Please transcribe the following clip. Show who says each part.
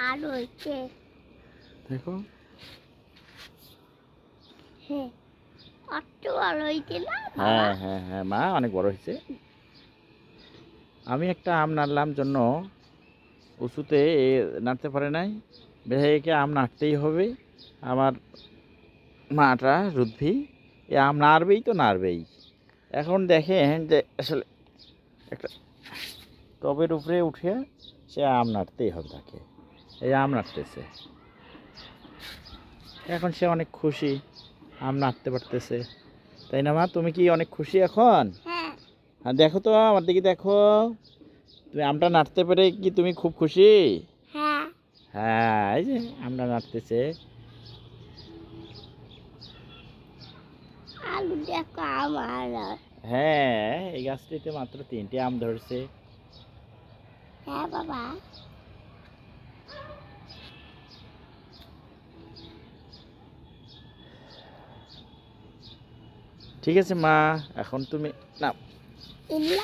Speaker 1: আর হয়েছে
Speaker 2: দেখো
Speaker 1: হ্যাঁ কত বড় হয়েছে না
Speaker 2: হ্যাঁ হ্যাঁ হ্যাঁ মা অনেক বড় হয়েছে। আমি একটা আম নাড়লাম জন্য উঁচুতে নাড়তে পারে নাই, বেহাইকে আম নাড়তেই হবে। আমার মাটা রুদ্ধি এ আম নাড়বেই তো নাড়বেই। এখন দেখেন যে আসলে একটা টবের উপরে উঠে সে আম নাড়তেই হবে তাকে। এই আম নাড়তেছে, এখন সে অনেক খুশি আম নাড়তে পারতেছে, তাই না মা? তুমি কি অনেক খুশি এখন?
Speaker 1: হ্যাঁ
Speaker 2: হ্যাঁ দেখো তো আমার দিকে দেখো, তুমি আমটা নাড়তে পেরে কি তুমি খুব খুশি?
Speaker 1: হ্যাঁ
Speaker 2: হ্যাঁ এই যে আমটা নাড়তেছে।
Speaker 1: আলু দেখো আমার
Speaker 2: হ্যাঁ এই গাছটিতে মাত্র 3টি আম ধরছে।
Speaker 1: হ্যাঁ বাবা
Speaker 2: ঠিক আছে মা, এখন তুমি না
Speaker 1: ইল্লা